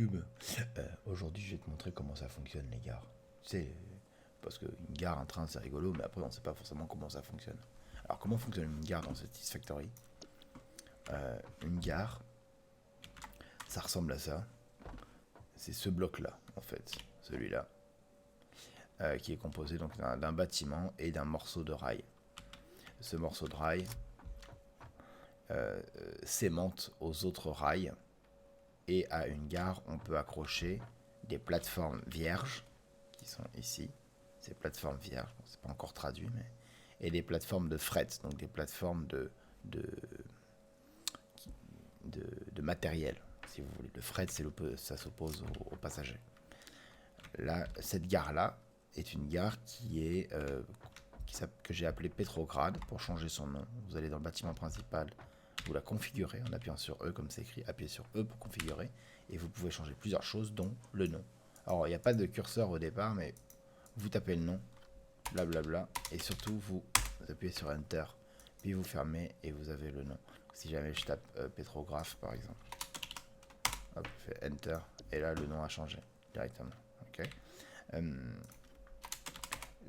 YouTube. Aujourd'hui, je vais te montrer comment ça fonctionne les gares. Tu sais, parce qu'une gare, un train, c'est rigolo, mais après, on ne sait pas forcément comment ça fonctionne. Alors, comment fonctionne une gare dans Satisfactory? Une gare, ça ressemble à ça. C'est ce bloc-là, en fait, celui-là, qui est composé donc d'un bâtiment et d'un morceau de rail. Ce morceau de rail s'aimante aux autres rails, et à une gare, on peut accrocher des plateformes vierges, qui sont ici, ces plateformes vierges, bon, c'est pas encore traduit, mais et des plateformes de fret, donc des plateformes de, de matériel, si vous voulez. Le fret, ça s'oppose aux passagers. Là, cette gare-là est une gare que j'ai appelée Petrograd pour changer son nom. Vous allez dans le bâtiment principal, vous la configurez en appuyant sur E comme c'est écrit, appuyez sur E pour configurer, et vous pouvez changer plusieurs choses, dont le nom. Alors, il n'y a pas de curseur au départ, mais vous tapez le nom, blablabla, et surtout vous appuyez sur Enter, puis vous fermez et vous avez le nom. Si jamais je tape Petrographe par exemple, hop, je fais Enter, et là le nom a changé directement. Okay.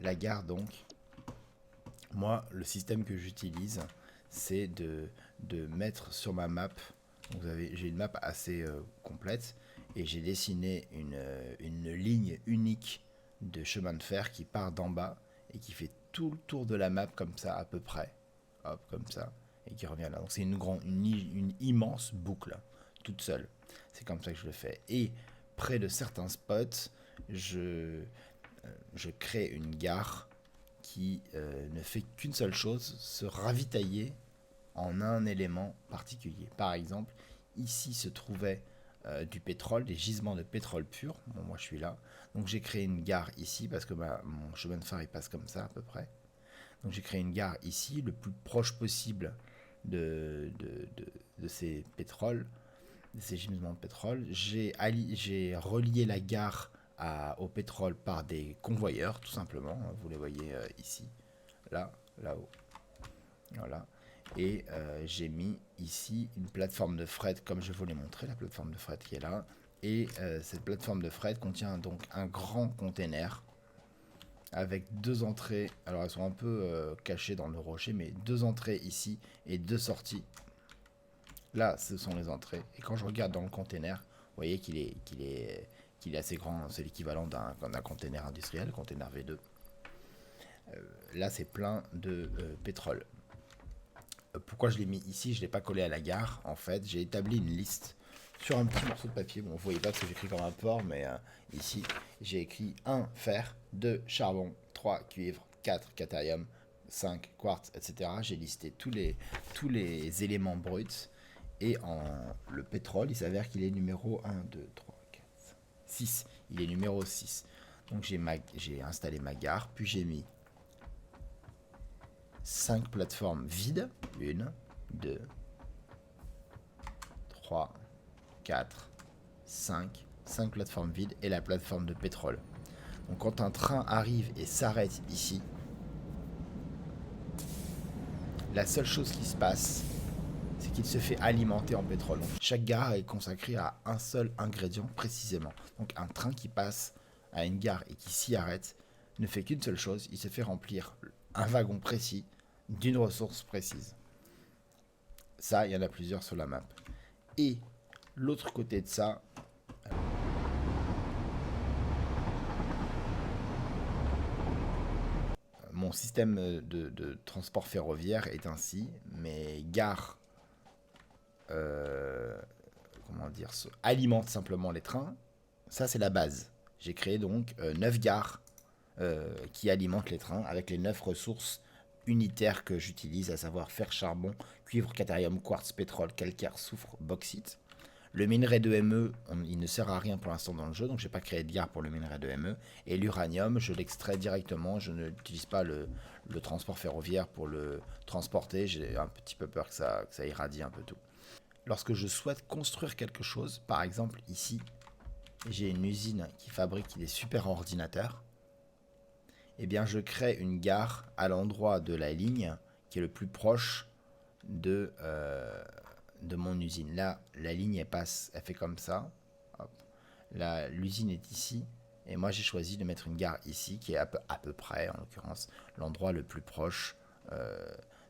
La gare donc, moi le système que j'utilise, c'est de mettre sur ma map, j'ai une map assez complète, et j'ai dessiné une ligne unique de chemin de fer qui part d'en bas et qui fait tout le tour de la map comme ça à peu près, hop comme ça, et qui revient là. Donc c'est une immense boucle, toute seule. C'est comme ça que je le fais. Et près de certains spots, je crée une gare qui ne fait qu'une seule chose, se ravitailler en un élément particulier. Par exemple, ici se trouvait du pétrole, des gisements de pétrole pur. Bon, moi je suis là. Donc j'ai créé une gare ici parce que mon chemin de fer il passe comme ça à peu près. Donc j'ai créé une gare ici, le plus proche possible de ces pétroles, de ces gisements de pétrole. J'ai relié la gare au pétrole par des convoyeurs, tout simplement. Vous les voyez ici, là, là-haut. Voilà. Et j'ai mis ici une plateforme de fret, comme je vous l'ai montré, la plateforme de fret qui est là. Et cette plateforme de fret contient donc un grand container avec deux entrées. Alors elles sont un peu cachées dans le rocher, mais deux entrées ici et deux sorties. Là, ce sont les entrées. Et quand je regarde dans le container, vous voyez qu'il est assez grand. C'est l'équivalent d'un container industriel, container V2. Là, c'est plein de pétrole. Pourquoi je l'ai mis ici? Je ne l'ai pas collé à la gare. En fait, j'ai établi une liste sur un petit morceau de papier. Bon, vous ne voyez pas parce que j'écris comme un porc, mais ici, j'ai écrit 1 fer, 2 charbon, 3 cuivre, 4 catharium, 5 quartz, etc. J'ai listé tous les éléments bruts. Et le pétrole, il s'avère qu'il est numéro 1, 2, 3, 4, 6. Il est numéro 6. Donc j'ai installé ma gare, puis j'ai mis 5 plateformes vides. 1, 2, 3, 4, 5. 5 plateformes vides et la plateforme de pétrole. Donc quand un train arrive et s'arrête ici, la seule chose qui se passe, c'est qu'il se fait alimenter en pétrole. Donc, chaque gare est consacrée à un seul ingrédient précisément. Donc un train qui passe à une gare et qui s'y arrête ne fait qu'une seule chose, il se fait remplir un wagon précis d'une ressource précise. Ça, il y en a plusieurs sur la map. Et l'autre côté de ça, mon système de transport ferroviaire est ainsi. Mes gares alimentent simplement les trains. Ça, c'est la base. J'ai créé donc 9 gares qui alimentent les trains avec les 9 ressources unitaires que j'utilise, à savoir fer, charbon, cuivre, catharium, quartz, pétrole, calcaire, soufre, bauxite. Le minerai de ME, il ne sert à rien pour l'instant dans le jeu, donc je n'ai pas créé de gare pour le minerai de ME. Et l'uranium, je l'extrais directement, je n'utilise pas le transport ferroviaire pour le transporter. J'ai un petit peu peur que ça irradie un peu tout. Lorsque je souhaite construire quelque chose, par exemple ici, j'ai une usine qui fabrique des super ordinateurs, eh bien je crée une gare à l'endroit de la ligne qui est le plus proche de mon usine. Là, la ligne elle fait comme ça. Hop. l'usine est ici. Et moi, j'ai choisi de mettre une gare ici, qui est à peu près, en l'occurrence, l'endroit le plus proche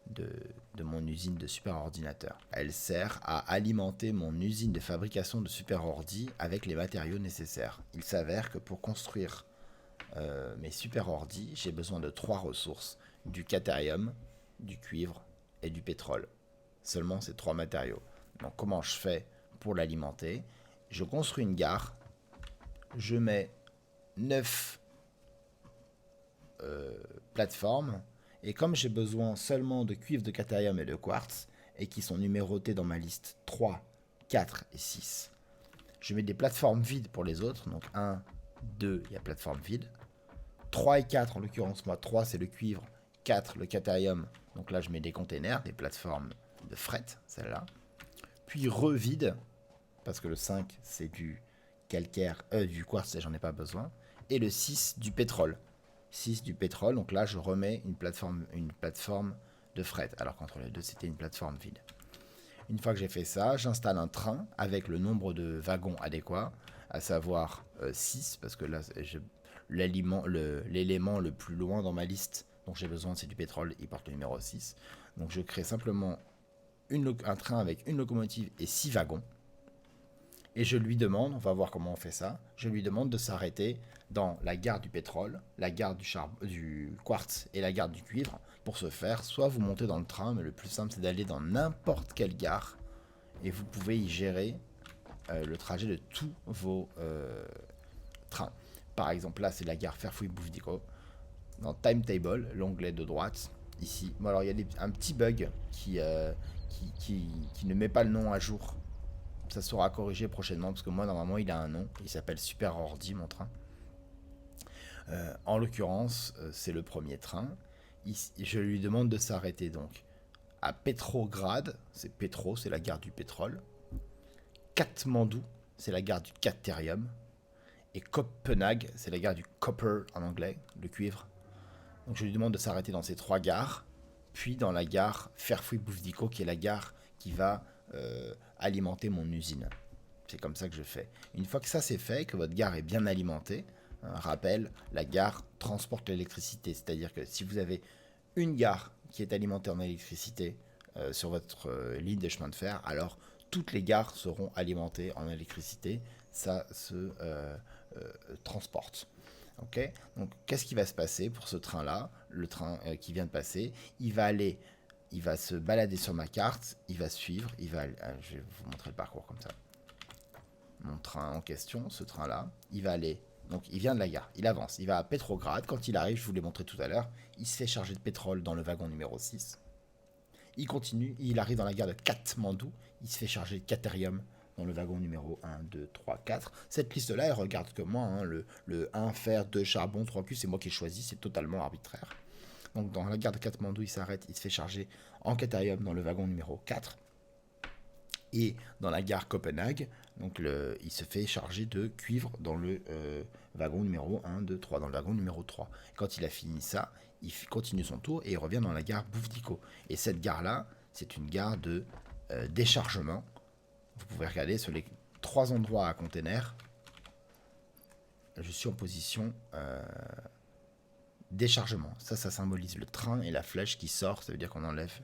de mon usine de superordinateur. Elle sert à alimenter mon usine de fabrication de superordi avec les matériaux nécessaires. Il s'avère que pour construire mes superordis, j'ai besoin de 3 ressources, du caterium, du cuivre et du pétrole. Seulement ces 3 matériaux. Donc comment je fais pour l'alimenter? Je construis une gare, je mets 9 plateformes, et comme j'ai besoin seulement de cuivre, de caterium et de quartz, et qui sont numérotés dans ma liste 3, 4 et 6, je mets des plateformes vides pour les autres, donc 1, 2, il y a plateforme vide. 3 et 4, en l'occurrence, moi, 3 c'est le cuivre, 4 le caterium, donc là je mets des containers, des plateformes de fret, celle-là. Puis revide, parce que le 5 c'est du calcaire, du quartz, et j'en ai pas besoin. Et le 6 du pétrole. 6 du pétrole, donc là je remets une plateforme de fret, alors qu'entre les deux c'était une plateforme vide. Une fois que j'ai fait ça, j'installe un train avec le nombre de wagons adéquat, à savoir 6, parce que là l'élément le plus loin dans ma liste dont j'ai besoin c'est du pétrole, il porte le numéro 6. Donc je crée simplement un train avec une locomotive et 6 wagons. Et je lui demande, on va voir comment on fait ça, je lui demande de s'arrêter dans la gare du pétrole, la gare du quartz et la gare du cuivre. Pour ce faire, soit vous montez dans le train, mais le plus simple c'est d'aller dans n'importe quelle gare et vous pouvez y gérer le trajet de tous vos trains. Par exemple, là c'est la gare Fairfouille-Boufdico. Dans Timetable, l'onglet de droite, ici. Bon, alors il y a un petit bug qui ne met pas le nom à jour. Ça sera corrigé prochainement parce que moi normalement il a un nom, il s'appelle Super Ordi mon train. En l'occurrence c'est le premier train. Je lui demande de s'arrêter donc à Petrograd, c'est la gare du pétrole. Katmandou, c'est la gare du caterium. Et Copenhague, c'est la gare du copper en anglais, le cuivre. Donc je lui demande de s'arrêter dans ces 3 gares, puis dans la gare Fairfouille-Boufdico qui est la gare qui va alimenter mon usine. C'est comme ça que je fais. Une fois que ça c'est fait, que votre gare est bien alimentée, rappel, la gare transporte l'électricité. C'est-à-dire que si vous avez une gare qui est alimentée en électricité sur votre ligne de chemin de fer, alors toutes les gares seront alimentées en électricité. Ça se transporte. Okay, donc qu'est-ce qui va se passer pour ce train-là? Le train qui vient de passer, il va se balader sur ma carte, il va suivre, je vais vous montrer le parcours comme ça. Mon train en question, ce train-là, il va aller, donc il vient de la gare, il avance, il va à Petrograd, quand il arrive, je vous l'ai montré tout à l'heure, il se fait charger de pétrole dans le wagon numéro 6. Il continue, il arrive dans la gare de Katmandou, il se fait charger de caterium dans le wagon numéro 1, 2, 3, 4. Cette liste-là, elle regarde que moi, hein, le 1, fer, 2, charbon, 3 Q, c'est moi qui ai choisi, c'est totalement arbitraire. Donc dans la gare de Katmandou, il s'arrête, il se fait charger en caterium dans le wagon numéro 4. Et dans la gare Copenhague, donc il se fait charger de cuivre dans le wagon numéro 1, 2, 3, dans le wagon numéro 3. Quand il a fini ça, il continue son tour et il revient dans la gare Boufdico. Et cette gare-là, c'est une gare de déchargement. Vous pouvez regarder sur les 3 endroits à container. Je suis en position déchargement. Ça symbolise le train et la flèche qui sort. Ça veut dire qu'on enlève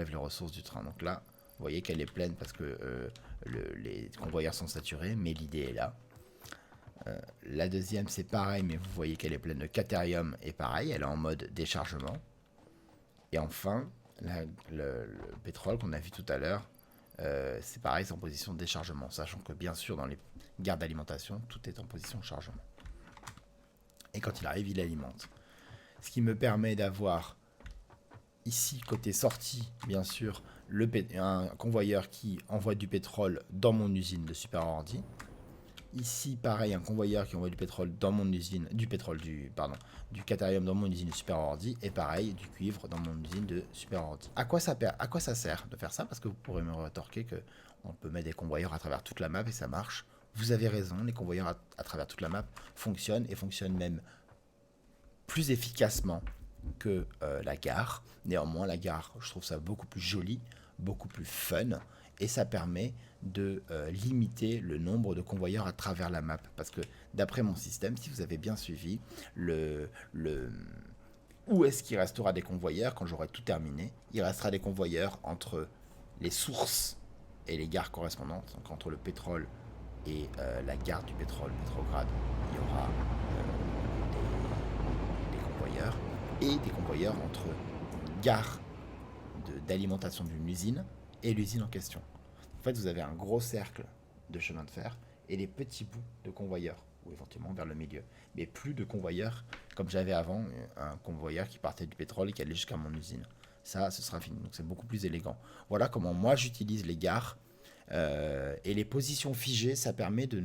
les ressources du train. Donc là, vous voyez qu'elle est pleine parce que les convoyeurs sont saturés, mais l'idée est là. La deuxième, c'est pareil, mais vous voyez qu'elle est pleine de caterium et pareil, elle est en mode déchargement. Et enfin, le pétrole qu'on a vu tout à l'heure, c'est pareil, c'est en position de déchargement, sachant que bien sûr dans les gares d'alimentation, tout est en position de chargement. Et quand il arrive, il alimente. Ce qui me permet d'avoir ici, côté sortie, bien sûr, un convoyeur qui envoie du pétrole dans mon usine de superordi. Ici, pareil, un convoyeur qui envoie du pétrole dans mon usine, du caterium dans mon usine de superordi, et pareil, du cuivre dans mon usine de superordi. À quoi ça sert de faire ça? Parce que vous pourrez me rétorquer qu'on peut mettre des convoyeurs à travers toute la map et ça marche. Vous avez raison, les convoyeurs à travers toute la map fonctionnent et fonctionnent même plus efficacement que la gare. Néanmoins, la gare, je trouve ça beaucoup plus joli, beaucoup plus fun, et ça permet de limiter le nombre de convoyeurs à travers la map. Parce que d'après mon système, si vous avez bien suivi, où est-ce qu'il restera des convoyeurs quand j'aurai tout terminé? Il restera des convoyeurs entre les sources et les gares correspondantes, donc entre le pétrole et la gare du pétrole, Petrograd, il y aura des convoyeurs, et des convoyeurs entre une gare d'alimentation d'une usine et l'usine en question. En fait, vous avez un gros cercle de chemin de fer et des petits bouts de convoyeurs, ou éventuellement vers le milieu. Mais plus de convoyeurs, comme j'avais avant, un convoyeur qui partait du pétrole et qui allait jusqu'à mon usine. Ça, ce sera fini. Donc c'est beaucoup plus élégant. Voilà comment moi j'utilise les gares. Et les positions figées, ça permet de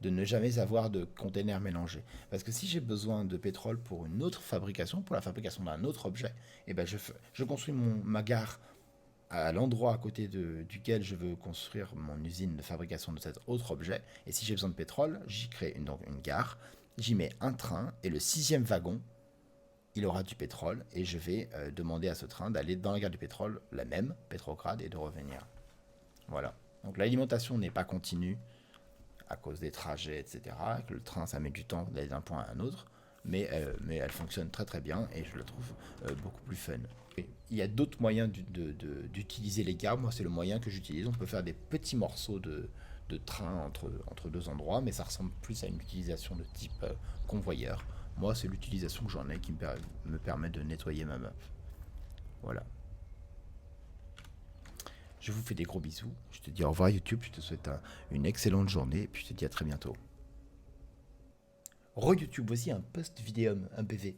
ne jamais avoir de containers mélangés. Parce que si j'ai besoin de pétrole pour une autre fabrication, pour la fabrication d'un autre objet, eh ben je construis ma gare à l'endroit à côté duquel je veux construire mon usine de fabrication de cet autre objet. Et si j'ai besoin de pétrole, j'y crée donc une gare, j'y mets un train, et le 6e wagon, il aura du pétrole, et je vais demander à ce train d'aller dans la gare du pétrole, la même, Petrograd, et de revenir. Voilà. Donc l'alimentation n'est pas continue à cause des trajets, etc. Que le train, ça met du temps d'aller d'un point à un autre, mais elle fonctionne très très bien, et je la trouve beaucoup plus fun. Il y a d'autres moyens d'utiliser les gares. Moi, c'est le moyen que j'utilise. On peut faire des petits morceaux de train entre deux endroits, mais ça ressemble plus à une utilisation de type convoyeur. Moi, c'est l'utilisation que j'en ai qui me permet de nettoyer ma map. Voilà. Je vous fais des gros bisous. Je te dis au revoir YouTube. Je te souhaite une excellente journée. Et puis je te dis à très bientôt. Re-YouTube, voici un post vidéo, un PV.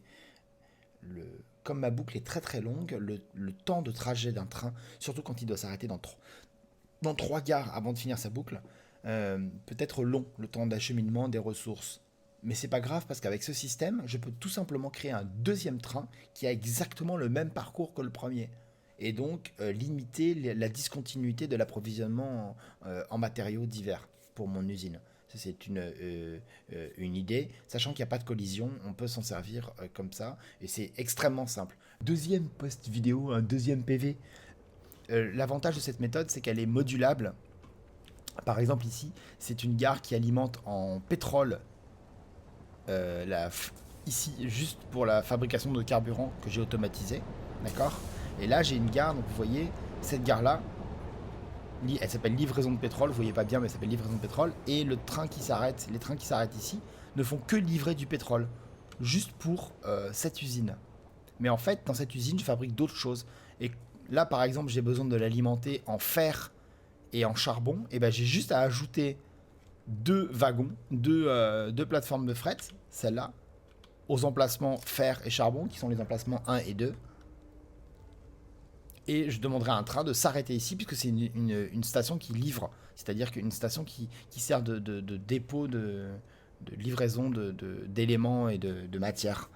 Comme ma boucle est très très longue, le temps de trajet d'un train, surtout quand il doit s'arrêter dans 3 gares avant de finir sa boucle, peut être long, le temps d'acheminement des ressources. Mais c'est pas grave parce qu'avec ce système, je peux tout simplement créer un 2e train qui a exactement le même parcours que le premier. Et donc limiter la discontinuité de l'approvisionnement en matériaux divers pour mon usine. Ça, c'est une idée. Sachant qu'il n'y a pas de collision, on peut s'en servir comme ça. Et c'est extrêmement simple. 2e post vidéo, un 2e PV. L'avantage de cette méthode, c'est qu'elle est modulable. Par exemple, ici, c'est une gare qui alimente en pétrole ici, juste pour la fabrication de carburant que j'ai automatisé. D'accord? Et là, j'ai une gare, donc vous voyez, cette gare-là, elle s'appelle livraison de pétrole, vous voyez pas bien, mais elle s'appelle livraison de pétrole. Et les trains qui s'arrêtent ici ne font que livrer du pétrole, juste pour cette usine. Mais en fait, dans cette usine, je fabrique d'autres choses. Et là, par exemple, j'ai besoin de l'alimenter en fer et en charbon. Et ben, j'ai juste à ajouter 2 wagons, 2 plateformes de fret, celle-là, aux emplacements fer et charbon, qui sont les emplacements 1 et 2. Et je demanderai à un train de s'arrêter ici, puisque c'est une station qui livre. C'est-à-dire qu'une station qui sert de dépôt de livraison d'éléments et de matières.